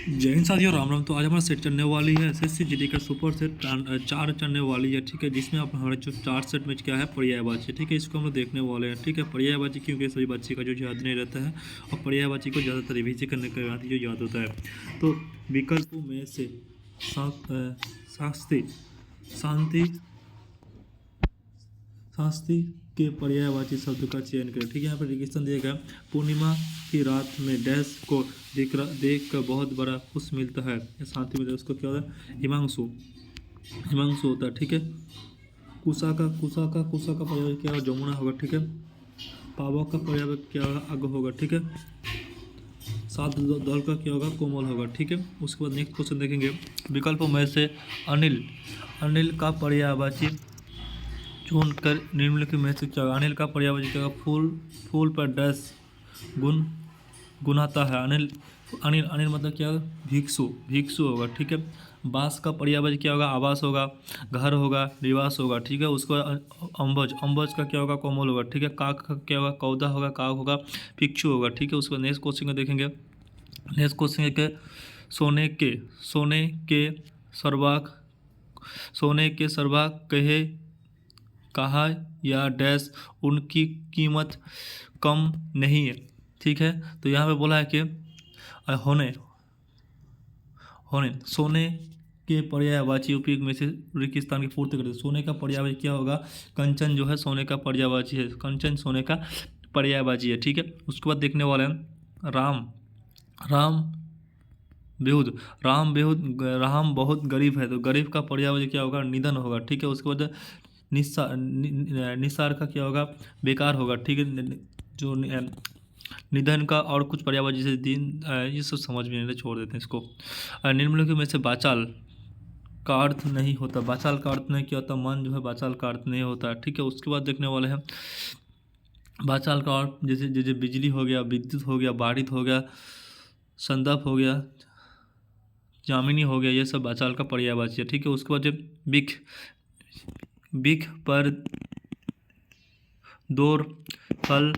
जय हिंद साथियों, राम राम। तो आज हमारा सेट चलने वाली है एसएससी जीडी का सुपर सेट 4 चलने वाली है। ठीक है, जिसमें आप हमारे जो 4 सेट में क्या है पर्यायवाची। ठीक है, इसको हम लोग देखने वाले हैं। ठीक है, पर्यायवाची क्योंकि सभी बच्चे का जो याद नहीं रहता है और पर्यायवाची को ज़्यादातर रिवीजन करने के बाद ही जो याद होता है। तो विकल्पों में से शास्त्री शांति शास्त्री के पर्यायवाची शब्द का चयन करें। ठीक है, यहाँ पर रेगिस्तान दिया गया। पूर्णिमा की रात में डैश को देख कर बहुत बड़ा खुश मिलता है। शांति मिलता है, उसको क्या होता है? हिमांशु हिमांशु होता है। ठीक है, कुशा का पर्यायवाची क्या होगा? जमुना होगा। ठीक है, पावक का पर्यायवाची क्या होगा? अग होगा। ठीक है, सात दल का क्या होगा? कोमल होगा। ठीक है, उसके बाद नेक्स्ट क्वेश्चन देखेंगे। विकल्पों में से अनिल अनिल का पर्यायवाची चुन कर निम्नलिखित में से क्या होगा? अनिल का पर्यायवाची क्या होगा? फूल पर डैश गुण गुनाता है। अनिल अनिल अनिल मतलब क्या? भिक्षु होगा। ठीक है, बांस का पर्यायवाची क्या होगा? आवास होगा, घर होगा, निवास होगा। ठीक है, उसको अम्बज का क्या होगा? कोमल होगा। ठीक है, काक का क्या होगा? कौदा होगा, काक होगा, भिक्षु होगा। ठीक है, उसको नेक्स्ट क्वेश्चन को देखेंगे। नेक्स्ट क्वेश्चन है सोने के सर्वाक सोने के सर्वाक कहा या डैश उनकी कीमत कम नहीं है। ठीक है, तो यहाँ पे बोला है कि होने होने सोने के पर्यायवाची उपयोग में से रेगिस्तान की पूर्ति करते। सोने का पर्यायवाची क्या होगा? कंचन जो है सोने का पर्यायवाची है। कंचन सोने का पर्यायवाची है। ठीक है, उसके बाद देखने वाले हैं राम राम बेहुद राम बहुत गरीब है। तो गरीब का पर्यायवाची क्या होगा? निधन होगा। ठीक है, उसके बाद निसार का क्या होगा? बेकार होगा। ठीक है, जो निधन का और कुछ पर्यायवाची जैसे दिन ये सब समझ में नहीं आता, छोड़ देते हैं इसको। निम्नलिखित में से बाचाल का अर्थ नहीं होता। बाचाल का अर्थ नहीं क्या होता? मन जो है बाचाल का अर्थ नहीं होता। ठीक है, उसके बाद देखने वाले हैं बाचाल का अर्थ जैसे जैसे बिजली हो गया, विद्युत हो गया, बारिश हो गया, संदर्भ हो गया, जामिनी हो गया, ये सब बाचाल का पर्यायवाची है। ठीक है, उसके बाद जब बिख पर दौर फल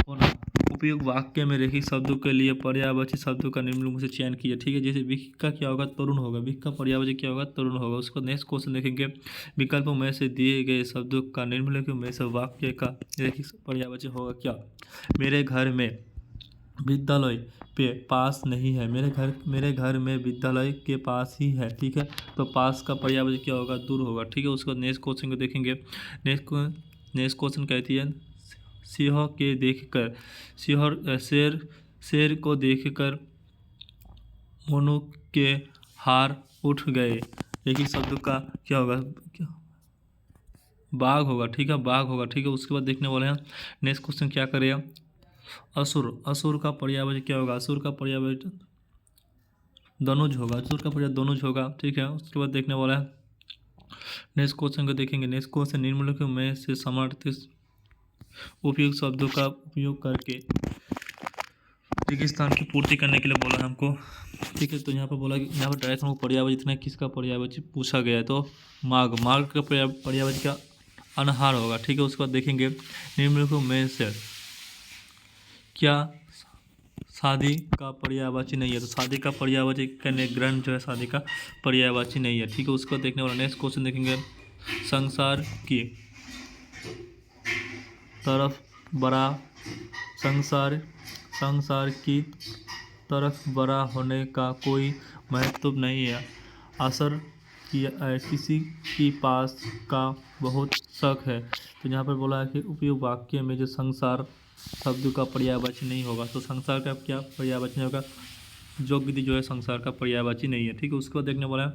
होना उपयुक्त वाक्य में रेखिक शब्दों के लिए पर्यायवाची शब्दों का निम्नलिखित से चयन कीजिए। ठीक है, जैसे बिख का क्या होगा? तरुण होगा। बिख का पर्यायवाची क्या होगा? तरुण होगा। उसको नेक्स्ट क्वेश्चन देखेंगे। विकल्पों में से दिए गए शब्दों का निम्नलिखित में से वाक्य का रेखिक पर्यायवाची होगा क्या? मेरे घर में विद्यालय पे पास नहीं है। मेरे घर में विद्यालय के पास ही है। ठीक है, तो पास का पर्यायवाची क्या होगा? दूर होगा। ठीक है, उसके बाद नेक्स्ट क्वेश्चन को देखेंगे। नेक्स्ट क्वेश्चन कहती है सिंह के देखकर शेर को देखकर मोनू के हार उठ गए। एक ही शब्द का क्या होगा? बाघ होगा। ठीक है, बाघ होगा। ठीक है, उसके बाद देखने वाले हैं नेक्स्ट क्वेश्चन क्या करेगा? असुर का पर्यायवाची क्या होगा? असुर का पर्यायवाची दनुज होगा। असुर का पर्याय दनुज होगा। ठीक है, उसके बाद देखने वाला है नेक्स्ट क्वेश्चन को देखेंगे। नेक्स्ट क्वेश्चन निम्नलिखित में से समर्थित उपयुक्त शब्दों का उपयोग करके रेगिस्तान की पूर्ति करने के लिए बोला है हमको। ठीक है, तो यहाँ पर बोला कि यहाँ पर डायरेक्ट हमको पर्यायवाची इतना किसका पर्यायवाची पूछा गया है? तो माघ का पर्यायवाची का अनहार होगा। ठीक है, उसके बाद देखेंगे निम्नलिखित में से क्या शादी का पर्यायवाची नहीं है? तो शादी का पर्यायवाची करने ग्रहण जो है शादी का पर्यायवाची नहीं है। ठीक है, उसको देखने वाला नेक्स्ट क्वेश्चन देखेंगे। संसार की तरफ बड़ा संसार की तरफ बड़ा होने का कोई महत्व नहीं है। असर किसी की पास का बहुत शक है। तो यहाँ पर बोला है कि उपयुक्त वाक्य में जो संसार शब्द का पर्यायवाची नहीं होगा। तो संसार का क्या पर्यायवाची नहीं होगा? जोग विधि जो है संसार का पर्यायवाची नहीं है। ठीक है, उसके बाद देखने वाला है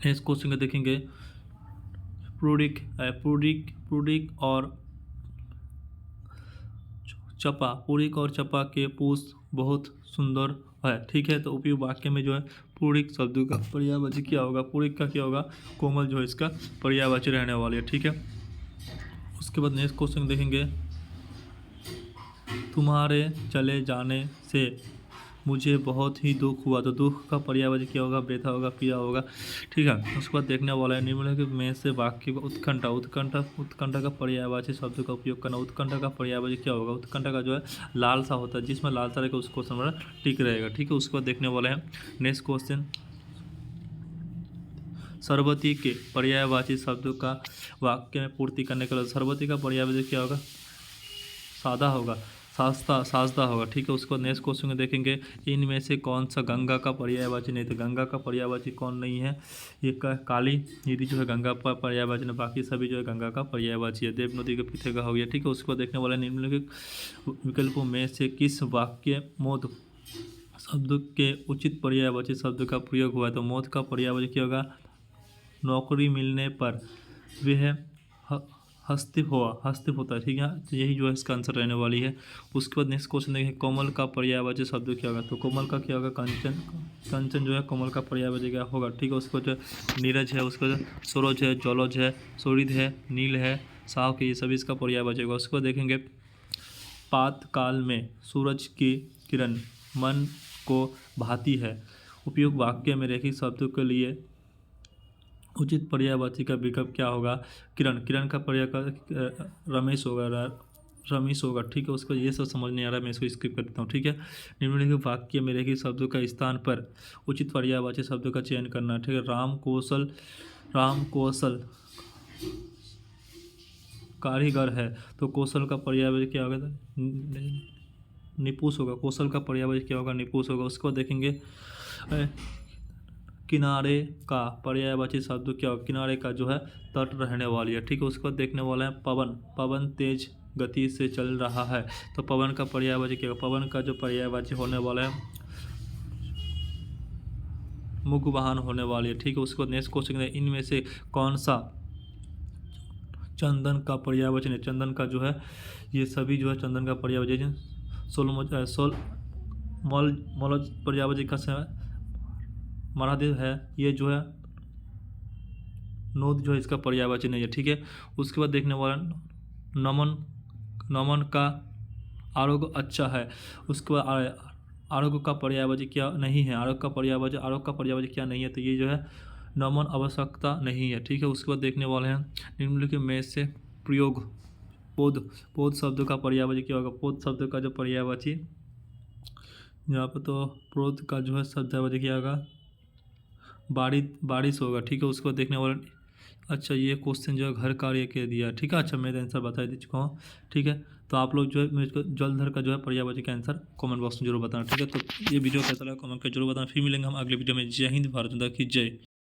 नेक्स्ट क्वेश्चन को देखेंगे। पुडिक और चपा के पुष्प बहुत सुंदर है। ठीक है, तो उपयुक्त वाक्य में जो है पुडिक शब्द का पर्यायवाची क्या होगा? पुडिक का क्या होगा? कोमल जो है इसका पर्यायवाची रहने वाली है। ठीक है, उसके बाद नेक्स्ट क्वेश्चन देखेंगे। तुम्हारे चले जाने से मुझे बहुत ही दुख हुआ। तो दुख का पर्यायवाची क्या होगा, व्यथा होगा, पीड़ा होगा, ठीक है। उसके बाद देखने वाला है निम्नलिखित में से वाक्य उत्कंठा, उत्कंठा का पर्यायवाची शब्द का उपयोग करना। उत्कंठा का पर्यायवाची क्या होगा, उत्कंठा का जो है लालसा होता है, जिसमें लालसा रहेगा उस क्वेश्चन हमारा टिक रहेगा, ठीक है। उसके बाद देखने वाला है नेक्स्ट क्वेश्चन, सरबती के पर्यायवाची शब्द का वाक्य में पूर्ति करने के लिए सरबती का पर्यायवाची क्या होगा, सादा होगा, साजदा होगा, ठीक है। उसको नेक्स्ट क्वेश्चन में देखेंगे, इनमें से कौन सा गंगा का पर्यायवाची नहीं, तो गंगा का पर्यायवाची कौन नहीं है, ये काली नदी जो है गंगा का पर्यायवाची नहीं, बाकी सभी जो है गंगा का पर्यायवाची है। देव नदी के पीछे का हो गया, ठीक है। उसको देखने वाला निम्नलिखित विकल्पों में से किस वाक्य मोद शब्द के उचित पर्यायवाची शब्द का प्रयोग हुआ है, तो मोद का पर्यायवाची क्या होगा, नौकरी मिलने पर वह हस्तिप होता है, ठीक है। तो यही जो है इसका आंसर रहने वाली है। उसके बाद नेक्स्ट क्वेश्चन देखें, कोमल का पर्यायवाची शब्द क्या होगा, तो कोमल का क्या होगा, कंचन, कंचन जो है कोमल का पर्यायवाची क्या होगा, ठीक है। उसको जो नीरज है, उसको सरोज है, जौलज है, सोरिद है, नील है, साव, ये सभी इसका पर्यायवाची होगा। उसको देखेंगे, पात काल में सूरज की किरण मन को भाती है, उपयुक्त वाक्य में रेखिक शब्दों के लिए उचित पर्यायवाची का विकल्प क्या होगा, किरण, किरण का पर्याय का रमेश होगा, ठीक है। उसको ये सब समझ नहीं आ रहा है, मैं इसको स्किप कर देता हूँ, ठीक है। निम्नलिखित वाक्य में रेखिक शब्दों का स्थान पर उचित पर्यायवाची शब्दों का चयन करना, ठीक है। राम कौशल कारीगर है, तो कौशल का पर्यायवाची क्या होगा, निपुष होगा, कौशल का पर्यायवाची क्या होगा, निपुष होगा। उसको देखेंगे, किनारे का पर्यायवाची शब्द क्या होगा, किनारे का जो है तट रहने वाली है, ठीक है। उसके बाद देखने वाला है पवन, पवन तेज गति से चल रहा है, तो पवन का पर्यायवाची क्या होगा, पवन का जो पर्यायवाची होने वाला है मुखवाहन होने वाली है, ठीक है। उसके बाद नेक्स्ट क्वेश्चन है, इनमें से कौन सा चंदन का पर्यायवाचन है, चंदन का जो है ये सभी जो है चंदन का पर्यायवाचन मौलज पर्यायवाची का महादेव है, ये जो है नोद जो है इसका पर्यायवाची नहीं है, ठीक है। उसके बाद देखने वाला नमन, नमन का आरोग्य अच्छा है, उसके बाद आरोग्य का पर्यायवाची क्या नहीं है, आरोग्य का पर्यायवाची क्या नहीं है, तो ये जो है नमन आवश्यकता नहीं है, ठीक है। उसके बाद देखने वाले हैं निम्नलिखित में से प्रयोग पोध शब्द का पर्यायवाची क्या होगा, पोध शब्द का जो पर्यायवाची यहाँ पर तो प्रोध का जो है शब्दावली क्या होगा, बारिश होगा, ठीक है। उसको देखने वाला, अच्छा ये क्वेश्चन जो है घर कार्य के दिया, ठीक है। अच्छा मैं आंसर बता दे चुका हूँ, ठीक है। तो आप लोग जो है मुझको जलधर का जो है पर्यायवाची का आंसर कमेंट बॉक्स में जरूर बताना, ठीक है। तो ये वीडियो कैसा लगा कमेंट कर जरूर बताना, फिर मिलेंगे हम अगले वीडियो में। जय हिंद, भारत माता की जय।